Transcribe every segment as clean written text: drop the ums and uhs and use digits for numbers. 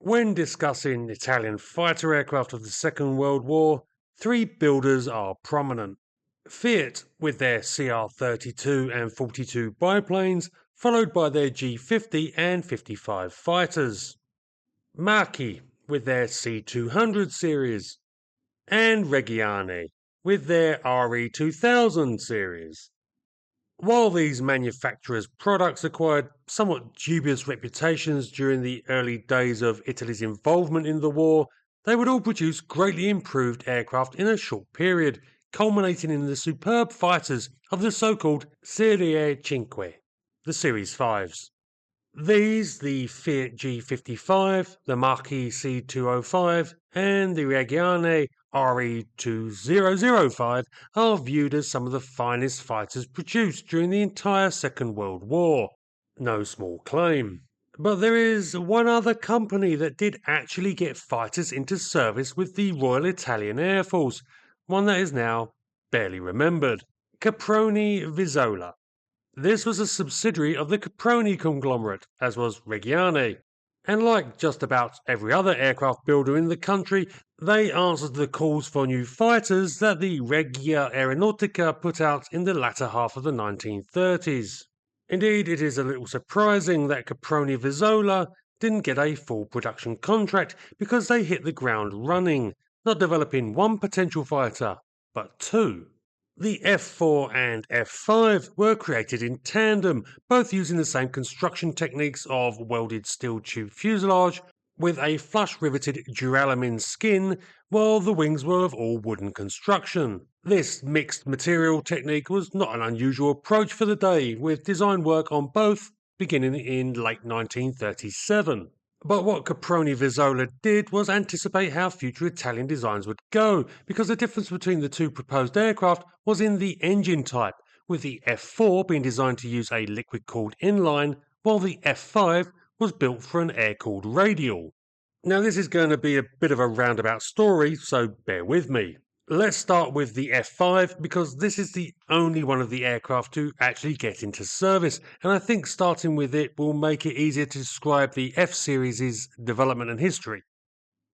When discussing Italian fighter aircraft of the Second World War, three builders are prominent. Fiat, with their CR-32 and 42 biplanes, followed by their G-50 and 55 fighters. Marchi, with their C-200 series. And Reggiane, with their RE-2000 series. While these manufacturers' products acquired somewhat dubious reputations during the early days of Italy's involvement in the war, they would all produce greatly improved aircraft in a short period, culminating in the superb fighters of the so-called Serie 5, the Series 5s. These, the Fiat G55, the Marchi C205, and the Reggiane RE2005 are viewed as some of the finest fighters produced during the entire Second World War. No small claim. But there is one other company that did actually get fighters into service with the Royal Italian Air Force, one that is now barely remembered. Caproni Vizzola. This was a subsidiary of the Caproni conglomerate, as was Reggiane, and like just about every other aircraft builder in the country, they answered the calls for new fighters that the Regia Aeronautica put out in the latter half of the 1930s. Indeed, it is a little surprising that Caproni Vizzola didn't get a full production contract because they hit the ground running, not developing one potential fighter, but two. The F.4 and F.5 were created in tandem, both using the same construction techniques of welded steel tube fuselage with a flush riveted duralumin skin, while the wings were of all wooden construction. This mixed material technique was not an unusual approach for the day, with design work on both beginning in late 1937. But what Caproni Vizzola did was anticipate how future Italian designs would go, because the difference between the two proposed aircraft was in the engine type, with the F4 being designed to use a liquid-cooled inline, while the F5 was built for an air-cooled radial. Now this is going to be a bit of a roundabout story, so bear with me. Let's start with the F5 because this is the only one of the aircraft to actually get into service, and I think starting with it will make it easier to describe the F series' development and history.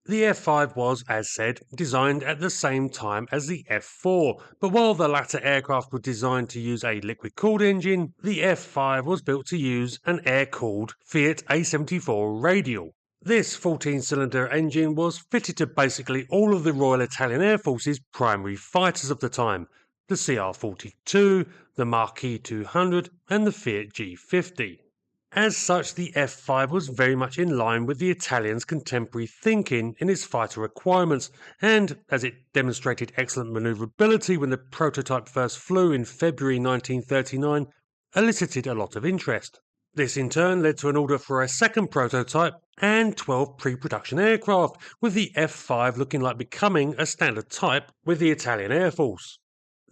The F5 was, as said, designed at the same time as the F4, but while the latter aircraft were designed to use a liquid-cooled engine, the F5 was built to use an air-cooled Fiat A74 radial. This 14-cylinder engine was fitted to basically all of the Royal Italian Air Force's primary fighters of the time, the CR-42, the Marchi 200 and the Fiat G50. As such, the F5 was very much in line with the Italians' contemporary thinking in its fighter requirements, and as it demonstrated excellent manoeuvrability when the prototype first flew in February 1939, elicited a lot of interest. This in turn led to an order for a second prototype and 12 pre-production aircraft, with the F5 looking like becoming a standard type with the Italian Air Force.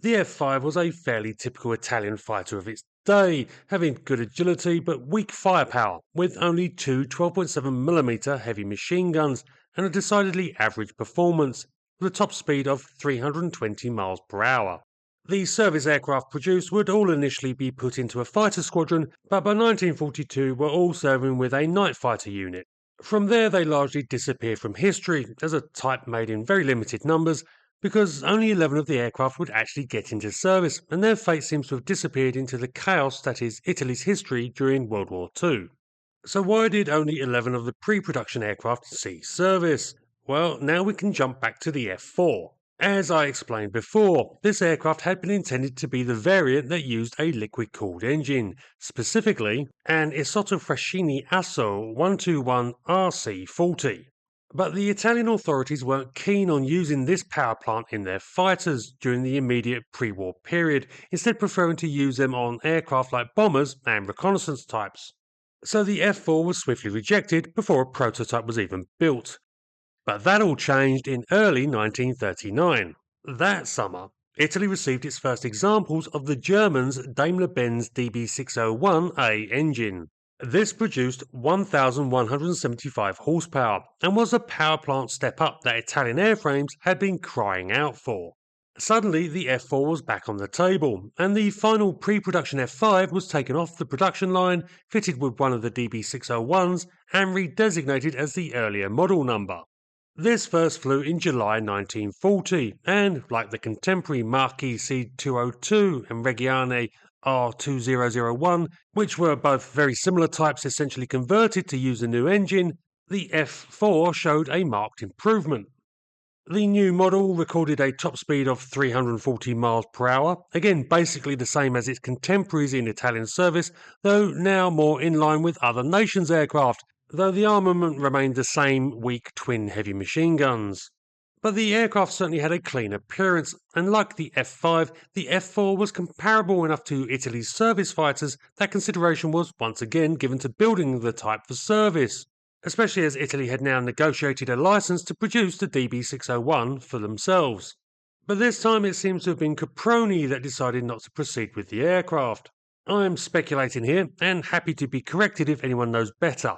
The F5 was a fairly typical Italian fighter of its day, having good agility but weak firepower, with only two 12.7mm heavy machine guns and a decidedly average performance, with a top speed of 320 miles per hour. The service aircraft produced would all initially be put into a fighter squadron, but by 1942 were all serving with a night fighter unit. From there they largely disappeared from history as a type made in very limited numbers, because only 11 of the aircraft would actually get into service, and their fate seems to have disappeared into the chaos that is Italy's history during World War II. So why did only 11 of the pre-production aircraft see service? Well, now we can jump back to the F4. As I explained before, this aircraft had been intended to be the variant that used a liquid-cooled engine, specifically an Isotta-Fraschini Asso 121 RC40. But the Italian authorities weren't keen on using this power plant in their fighters during the immediate pre-war period, instead preferring to use them on aircraft like bombers and reconnaissance types. So the F4 was swiftly rejected before a prototype was even built. But that all changed in early 1939. That summer, Italy received its first examples of the Germans' Daimler-Benz DB601A engine. This produced 1,175 horsepower and was a power plant step up that Italian airframes had been crying out for. Suddenly, the F.4 was back on the table, and the final pre-production F.5 was taken off the production line, fitted with one of the DB601s, and redesignated as the earlier model number. This first flew in July 1940, and like the contemporary Marquis C202 and Reggiane R2001, which were both very similar types essentially converted to use the new engine, the F.4 showed a marked improvement. The new model recorded a top speed of 340 miles per hour, again basically the same as its contemporaries in Italian service, though now more in line with other nations' aircraft, though the armament remained the same weak twin heavy machine guns. But the aircraft certainly had a clean appearance, and like the F.5, the F.4 was comparable enough to Italy's service fighters that consideration was once again given to building the type for service, especially as Italy had now negotiated a license to produce the DB601 for themselves. But this time it seems to have been Caproni that decided not to proceed with the aircraft. I'm speculating here, and happy to be corrected if anyone knows better.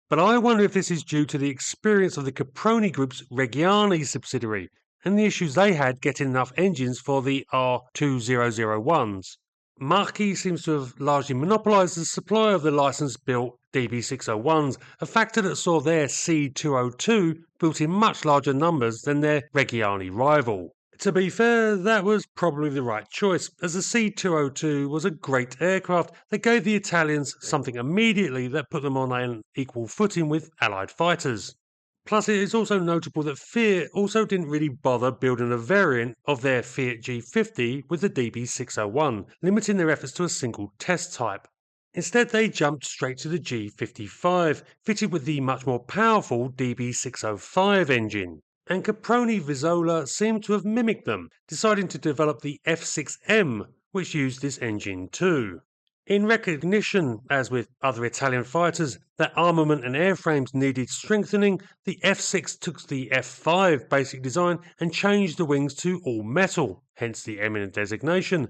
But I wonder if this is due to the experience of the Caproni Group's Reggiani subsidiary, and the issues they had getting enough engines for the R2001s. Marquis seems to have largely monopolised the supply of the licence-built DB601s, a factor that saw their C202 built in much larger numbers than their Reggiani rival. To be fair, that was probably the right choice, as the C202 was a great aircraft that gave the Italians something immediately that put them on an equal footing with Allied fighters. Plus, it is also notable that Fiat also didn't really bother building a variant of their Fiat G50 with the DB601, limiting their efforts to a single test type. Instead, they jumped straight to the G55, fitted with the much more powerful DB605 engine. And Caproni Vizzola seemed to have mimicked them, deciding to develop the F.6M, which used this engine too. In recognition, as with other Italian fighters, that armament and airframes needed strengthening, the F.6 took the F.5 basic design and changed the wings to all metal, hence the eminent designation,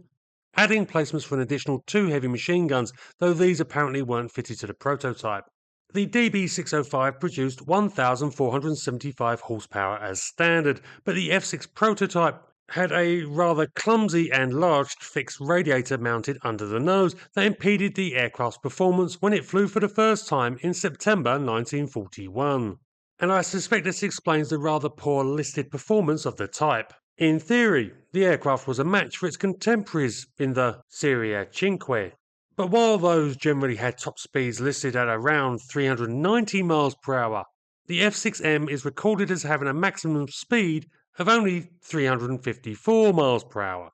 adding placements for an additional 2 heavy machine guns, though these apparently weren't fitted to the prototype. The DB605 produced 1,475 horsepower as standard, but the F.6 prototype had a rather clumsy and large fixed radiator mounted under the nose that impeded the aircraft's performance when it flew for the first time in September 1941. And I suspect this explains the rather poor listed performance of the type. In theory, the aircraft was a match for its contemporaries in the Serie 5. But while those generally had top speeds listed at around 390 miles per hour, the F6M is recorded as having a maximum speed of only 354 miles per hour.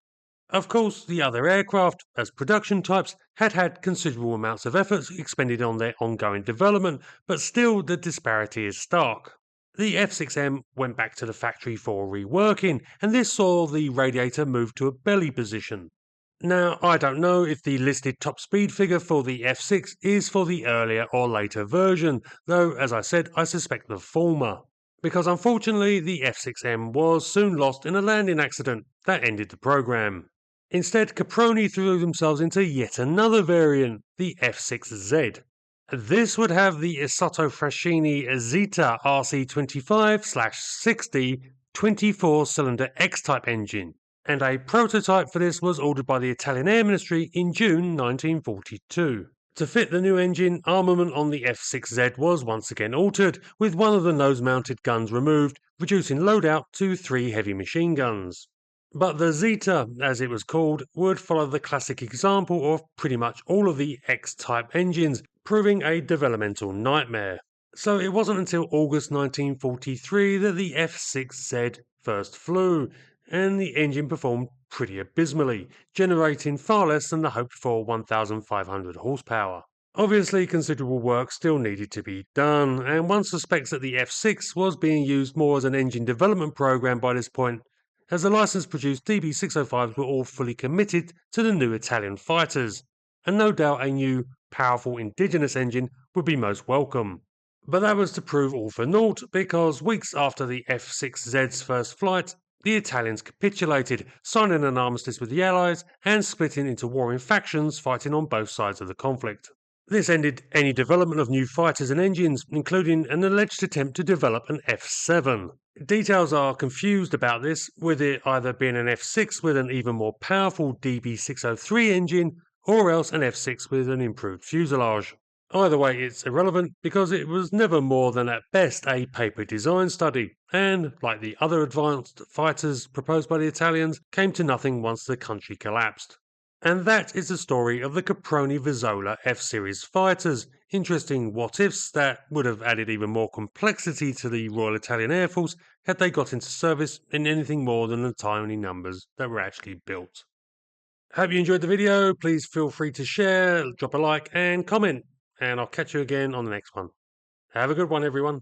Of course, the other aircraft, as production types, had had considerable amounts of effort expended on their ongoing development, but still the disparity is stark. The F6M went back to the factory for reworking, and this saw the radiator move to a belly position. Now, I don't know if the listed top speed figure for the F6 is for the earlier or later version, though, as I said, I suspect the former. Because unfortunately, the F6M was soon lost in a landing accident that ended the program. Instead, Caproni threw themselves into yet another variant, the F6Z. This would have the Isotta-Fraschini Zeta RC25/60 24-cylinder X-type engine, and a prototype for this was ordered by the Italian Air Ministry in June 1942. To fit the new engine, armament on the F6Z was once again altered, with one of the nose-mounted guns removed, reducing loadout to 3 heavy machine guns. But the Zeta, as it was called, would follow the classic example of pretty much all of the X-type engines, proving a developmental nightmare. So it wasn't until August 1943 that the F6Z first flew, and the engine performed pretty abysmally, generating far less than the hoped for 1,500 horsepower. Obviously, considerable work still needed to be done, and one suspects that the F6 was being used more as an engine development program by this point, as the license-produced DB605s were all fully committed to the new Italian fighters, and no doubt a new, powerful indigenous engine would be most welcome. But that was to prove all for naught, because weeks after the F6Z's first flight, the Italians capitulated, signing an armistice with the Allies and splitting into warring factions fighting on both sides of the conflict. This ended any development of new fighters and engines, including an alleged attempt to develop an F7. Details are confused about this, with it either being an F.6 with an even more powerful DB603 engine, or else an F.6 with an improved fuselage. Either way, it's irrelevant because it was never more than at best a paper design study, and, like the other advanced fighters proposed by the Italians, came to nothing once the country collapsed. And that is the story of the Caproni Vizzola F-Series fighters. Interesting what-ifs that would have added even more complexity to the Royal Italian Air Force had they got into service in anything more than the tiny numbers that were actually built. Hope you enjoyed the video. Please feel free to share, drop a like and comment, and I'll catch you again on the next one. Have a good one, everyone.